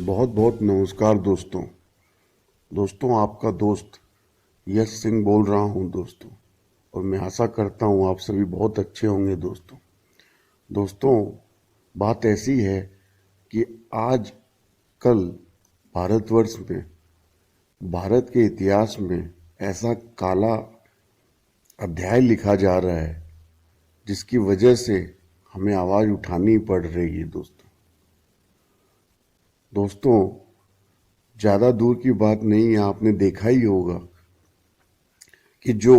बहुत बहुत नमस्कार दोस्तों आपका दोस्त यश सिंह बोल रहा हूं दोस्तों। और मैं आशा करता हूं आप सभी बहुत अच्छे होंगे दोस्तों। बात ऐसी है कि आज कल भारतवर्ष में, भारत के इतिहास में ऐसा काला अध्याय लिखा जा रहा है जिसकी वजह से हमें आवाज उठानी पड़ रही है दोस्तों। ज्यादा दूर की बात नहीं है, आपने देखा ही होगा कि जो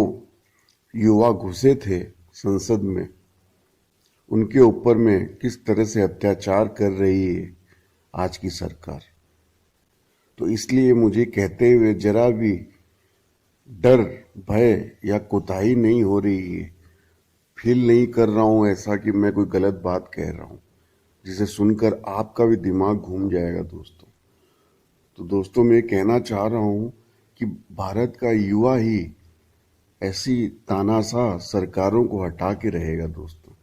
युवा घुसे थे संसद में, उनके ऊपर में किस तरह से अत्याचार कर रही है आज की सरकार। तो इसलिए मुझे कहते हुए जरा भी डर, भय या कोताही नहीं हो रही है। फील नहीं कर रहा हूं ऐसा कि मैं कोई गलत बात कह रहा हूं जिसे सुनकर आपका भी दिमाग घूम जाएगा तो दोस्तों मैं कहना चाह रहा हूं कि भारत का युवा ही ऐसी तानाशाह सरकारों को हटा के रहेगा दोस्तों।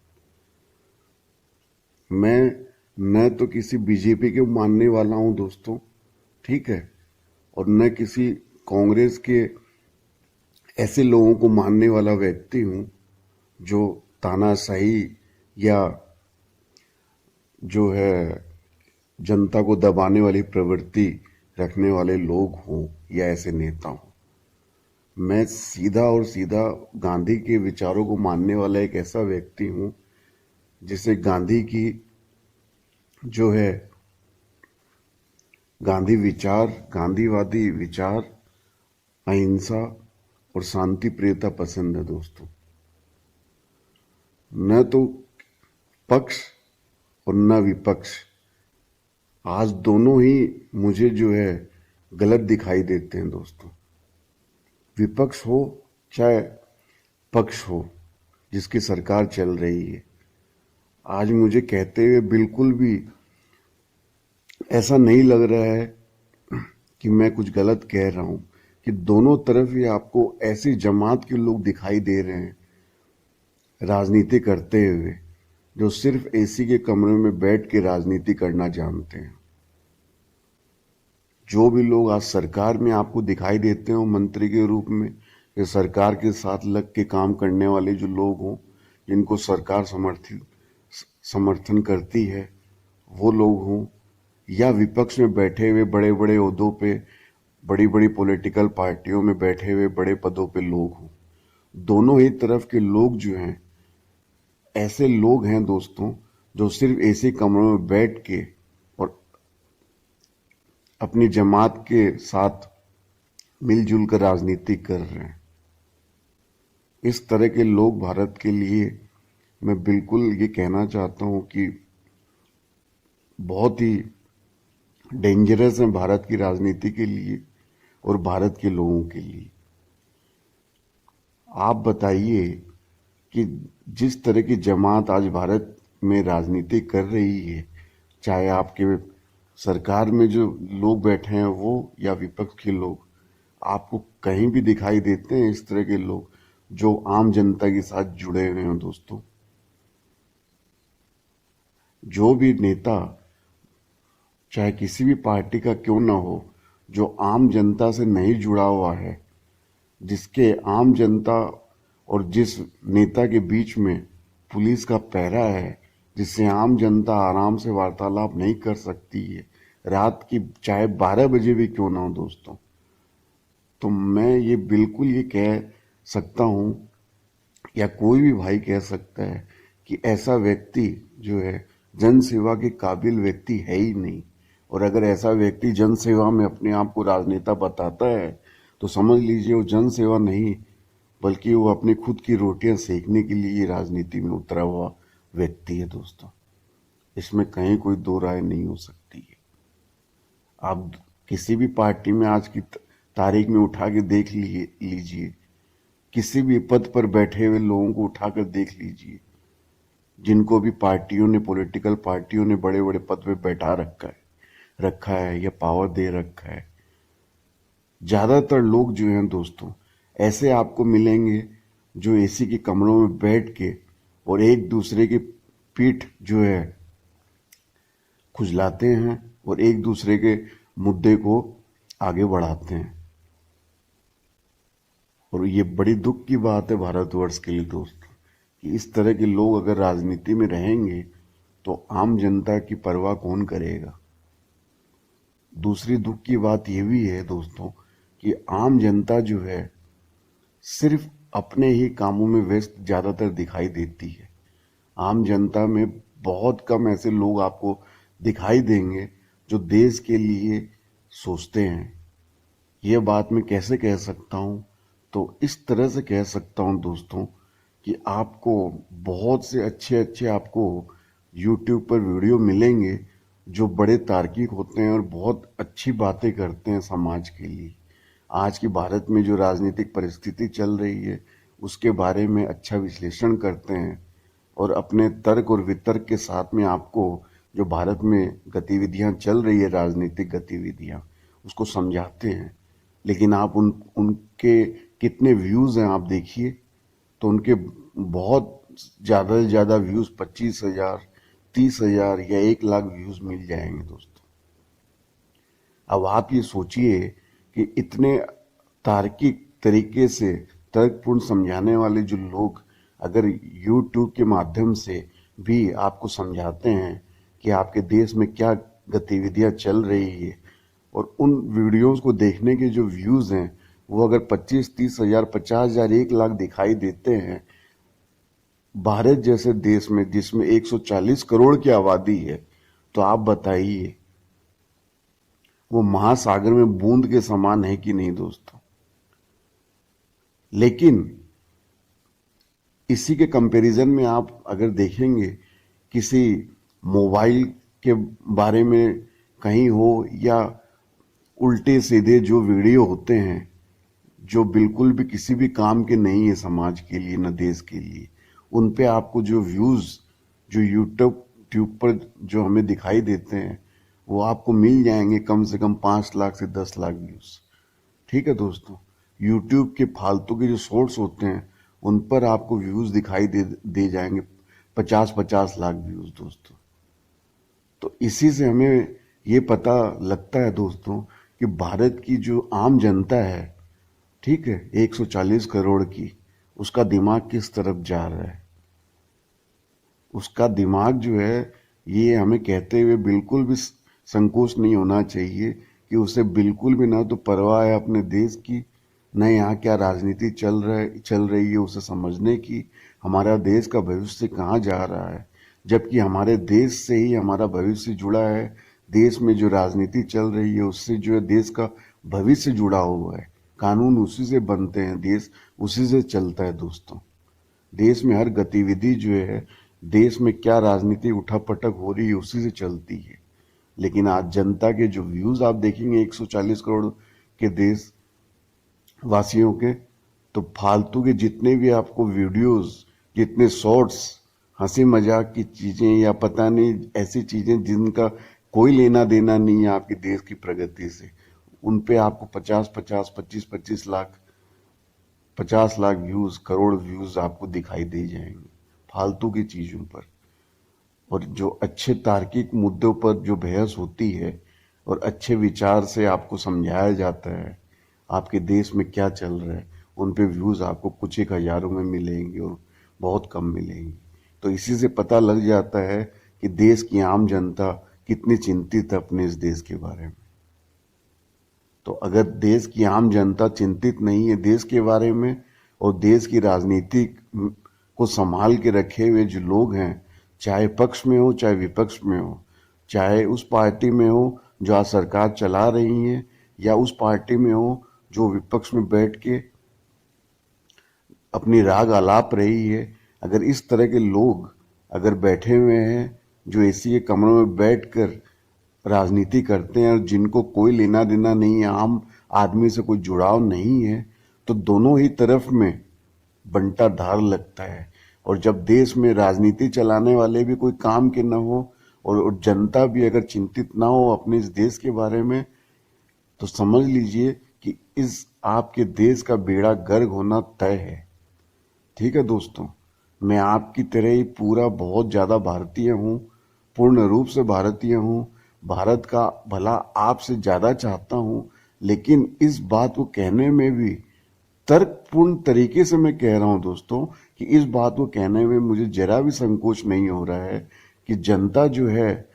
मैं न तो किसी बीजेपी के मानने वाला हूं दोस्तों, ठीक है, और न किसी कांग्रेस के ऐसे लोगों को मानने वाला व्यक्ति हूं जो तानाशाही या जो है जनता को दबाने वाली प्रवृत्ति रखने वाले लोग हों या ऐसे नेता हों। मैं सीधा गांधी के विचारों को मानने वाला एक ऐसा व्यक्ति हूं जिसे गांधी की जो है गांधीवादी विचार, अहिंसा और शांति प्रियता पसंद है दोस्तों। न तो पक्ष और न विपक्ष, आज दोनों ही मुझे जो है गलत दिखाई देते हैं दोस्तों। विपक्ष हो चाहे पक्ष हो जिसकी सरकार चल रही है, आज मुझे कहते हुए बिल्कुल भी ऐसा नहीं लग रहा है कि मैं कुछ गलत कह रहा हूं कि दोनों तरफ ही आपको ऐसी जमात के लोग दिखाई दे रहे हैं राजनीति करते हुए जो सिर्फ एसी के कमरे में बैठ के राजनीति करना जानते हैं। जो भी लोग आज सरकार में आपको दिखाई देते हो मंत्री के रूप में, या सरकार के साथ लग के काम करने वाले जो लोग हों जिनको सरकार समर्थन करती है वो लोग हों, या विपक्ष में बैठे हुए बड़े बड़े ओहदों पे, बड़ी बड़ी पॉलिटिकल पार्टियों में बैठे हुए बड़े पदों पे लोग हों, दोनों ही तरफ के लोग जो हैं ऐसे लोग हैं दोस्तों जो सिर्फ ऐसे कमरों में बैठ के और अपनी जमात के साथ मिलजुल कर राजनीति कर रहे हैं। इस तरह के लोग भारत के लिए मैं बिल्कुल ये कहना चाहता हूं कि बहुत ही डेंजरस है भारत की राजनीति के लिए और भारत के लोगों के लिए। आप बताइए कि जिस तरह की जमात आज भारत में राजनीति कर रही है, चाहे आपके सरकार में जो लोग बैठे हैं वो या विपक्ष के लोग, आपको कहीं भी दिखाई देते हैं इस तरह के लोग जो आम जनता के साथ जुड़े हुए हैं दोस्तों। जो भी नेता चाहे किसी भी पार्टी का क्यों ना हो, जो आम जनता से नहीं जुड़ा हुआ है, जिसके आम जनता और जिस नेता के बीच में पुलिस का पहरा है, जिससे आम जनता आराम से वार्तालाप नहीं कर सकती है रात की चाहे 12 बजे भी क्यों ना हो दोस्तों, तो मैं ये बिल्कुल ये कह सकता हूं या कोई भी भाई कह सकता है कि ऐसा व्यक्ति जो है जन सेवा के काबिल व्यक्ति है ही नहीं। और अगर ऐसा व्यक्ति जन सेवा में अपने आप को राजनेता बताता है तो समझ लीजिए वो जन सेवा नहीं बल्कि वो अपनी खुद की रोटियां सेकने के लिए राजनीति में उतरा हुआ व्यक्ति है दोस्तों। इसमें कहीं कोई दो राय नहीं हो सकती है। आप किसी भी पार्टी में आज की तारीख में उठा के देख लीजिए, किसी भी पद पर बैठे हुए लोगों को उठाकर देख लीजिए, जिनको भी पार्टियों ने, पॉलिटिकल पार्टियों ने बड़े बड़े पद पे बैठा रखा है या पावर दे रखा है, ज्यादातर लोग जो हैं दोस्तों ऐसे आपको मिलेंगे जो एसी के कमरों में बैठ के और एक दूसरे की पीठ जो है खुजलाते हैं और एक दूसरे के मुद्दे को आगे बढ़ाते हैं। और ये बड़ी दुख की बात है भारतवर्ष के लिए दोस्तों, कि इस तरह के लोग अगर राजनीति में रहेंगे तो आम जनता की परवाह कौन करेगा। दूसरी दुख की बात यह भी है दोस्तों कि आम जनता जो है सिर्फ अपने ही कामों में व्यस्त ज्यादातर दिखाई देती है। आम जनता में बहुत कम ऐसे लोग आपको दिखाई देंगे जो देश के लिए सोचते हैं। यह बात मैं कैसे कह सकता हूं, तो इस तरह से कह सकता हूं दोस्तों कि आपको बहुत से अच्छे अच्छे आपको YouTube पर वीडियो मिलेंगे जो बड़े तार्किक होते हैं और बहुत अच्छी बातें करते हैं समाज के लिए। आज की भारत में जो राजनीतिक परिस्थिति चल रही है उसके बारे में अच्छा विश्लेषण करते हैं और अपने तर्क और वितर्क के साथ में आपको जो भारत में गतिविधियां चल रही है, राजनीतिक गतिविधियां, उसको समझाते हैं। लेकिन आप उनके कितने व्यूज हैं आप देखिए, तो उनके बहुत ज्यादा से ज्यादा व्यूज 25,000, 30,000 या 1 लाख व्यूज मिल जाएंगे दोस्तों। अब आप ये सोचिए कि इतने तार्किक तरीके से तर्कपूर्ण समझाने वाले जो लोग अगर YouTube के माध्यम से भी आपको समझाते हैं कि आपके देश में क्या गतिविधियां चल रही है, और उन वीडियोस को देखने के जो व्यूज हैं वो अगर 25-30,000, 50,000, 1 लाख दिखाई देते हैं भारत जैसे देश में जिसमें 140 करोड़ की आबादी है, तो आप बताइए वो महासागर में बूंद के समान है कि नहीं दोस्तों। लेकिन इसी के कंपैरिजन में आप अगर देखेंगे किसी मोबाइल के बारे में कहीं हो या उल्टे सीधे जो वीडियो होते हैं जो बिल्कुल भी किसी भी काम के नहीं है समाज के लिए न देश के लिए, उन पे आपको जो व्यूज जो यूट्यूब पर जो हमें दिखाई देते हैं वो आपको मिल जाएंगे कम से कम 5 लाख से 10 लाख व्यूज। ठीक है दोस्तों, यूट्यूब के फालतू के जो शॉर्ट्स होते हैं उन पर आपको व्यूज दिखाई दे जाएंगे 50-50 लाख व्यूज दोस्तों। तो इसी से हमें ये पता लगता है दोस्तों कि भारत की जो आम जनता है, ठीक है, 140 करोड़ की, उसका दिमाग किस तरफ जा रहा है। उसका दिमाग जो है, ये हमें कहते हुए बिल्कुल भी संकोच नहीं होना चाहिए कि उसे बिल्कुल भी ना तो परवाह है अपने देश की, न यहाँ क्या राजनीति चल रही है उसे समझने की, हमारा देश का भविष्य कहाँ जा रहा है। जबकि हमारे देश से ही हमारा भविष्य जुड़ा है, देश में जो राजनीति चल रही है उससे जो है देश का भविष्य जुड़ा हुआ है, कानून उसी से बनते हैं, देश उसी से चलता है दोस्तों। देश में हर गतिविधि जो है, देश में क्या राजनीति उठापटक हो रही है उसी से चलती है। लेकिन आज जनता के जो व्यूज आप देखेंगे 140 करोड़ के देश वासियों के, तो फालतू के जितने भी आपको वीडियोस, जितने शॉर्ट्स, हंसी मजाक की चीजें या पता नहीं ऐसी चीजें जिनका कोई लेना देना नहीं है आपके देश की प्रगति से, उन पे आपको 50-50, 25-25 लाख, 50 लाख व्यूज, करोड़ व्यूज आपको दिखाई दे जाएंगे फालतू की चीजों पर। और जो अच्छे तार्किक मुद्दों पर जो बहस होती है और अच्छे विचार से आपको समझाया जाता है आपके देश में क्या चल रहा है, उन पे व्यूज आपको कुछ एक हजारों में मिलेंगे और बहुत कम मिलेंगे। तो इसी से पता लग जाता है कि देश की आम जनता कितनी चिंतित है अपने इस देश के बारे में। तो अगर देश की आम जनता चिंतित नहीं है देश के बारे में, और देश की राजनीति को संभाल के रखे हुए जो लोग हैं, चाहे पक्ष में हो चाहे विपक्ष में हो, चाहे उस पार्टी में हो जो आज सरकार चला रही है या उस पार्टी में हो जो विपक्ष में बैठ के अपनी राग आलाप रही है, अगर इस तरह के लोग अगर बैठे हुए हैं जो एसी के कमरों में बैठकर राजनीति करते हैं और जिनको कोई लेना देना नहीं है, आम आदमी से कोई जुड़ाव नहीं है, तो दोनों ही तरफ में बंटा धार लगता है। और जब देश में राजनीति चलाने वाले भी कोई काम के न हो और जनता भी अगर चिंतित ना हो अपने इस देश के बारे में, तो समझ लीजिए कि इस आपके देश का बेड़ा गर्क होना तय है। ठीक है दोस्तों, मैं आपकी तरह ही पूरा बहुत ज्यादा भारतीय हूं, पूर्ण रूप से भारतीय हूँ, भारत का भला आपसे ज्यादा चाहता हूँ, लेकिन इस बात को कहने में भी तर्कपूर्ण तरीके से मैं कह रहा हूं दोस्तों कि इस बात को कहने में मुझे जरा भी संकोच नहीं हो रहा है कि जनता जो है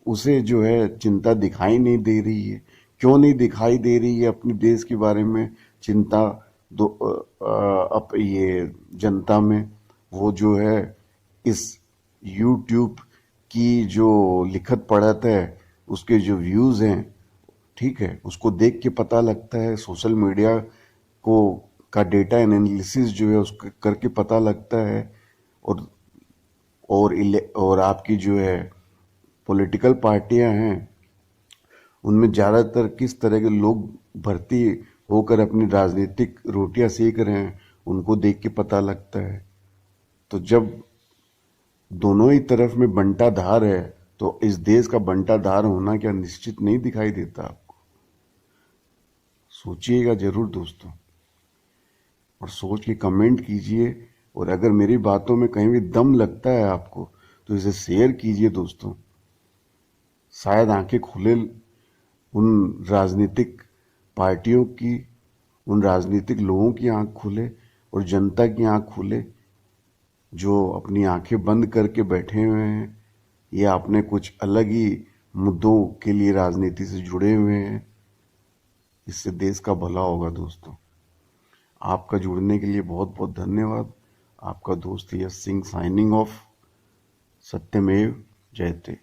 उसे जो है चिंता दिखाई नहीं दे रही है। क्यों नहीं दिखाई दे रही है अपने देश के बारे में चिंता? अब ये जनता में वो जो है इस यूट्यूब की जो लिखत पढ़त है, उसके जो व्यूज हैं, ठीक है, उसको देख के पता लगता है, सोशल मीडिया को का डेटा एनालिसिस जो है उसको करके पता लगता है। और और आपकी जो है पॉलिटिकल पार्टियां हैं, उनमें ज्यादातर किस तरह के लोग भर्ती होकर अपनी राजनीतिक रोटियां सेक रहे हैं, उनको देख के पता लगता है। तो जब दोनों ही तरफ में बंटाधार है, तो इस देश का बंटाधार होना क्या निश्चित नहीं दिखाई देता आपको? सोचिएगा जरूर दोस्तों, और सोच के कमेंट कीजिए। और अगर मेरी बातों में कहीं भी दम लगता है आपको, तो इसे शेयर कीजिए दोस्तों। शायद आंखें खुले उन राजनीतिक पार्टियों की, उन राजनीतिक लोगों की आंख खुले और जनता की आंख खुले, जो अपनी आंखें बंद करके बैठे हुए हैं या अपने कुछ अलग ही मुद्दों के लिए राजनीति से जुड़े हुए हैं। इससे देश का भला होगा दोस्तों। आपका जुड़ने के लिए बहुत बहुत धन्यवाद। आपका दोस्त यश सिंह साइनिंग ऑफ। सत्यमेव जयते।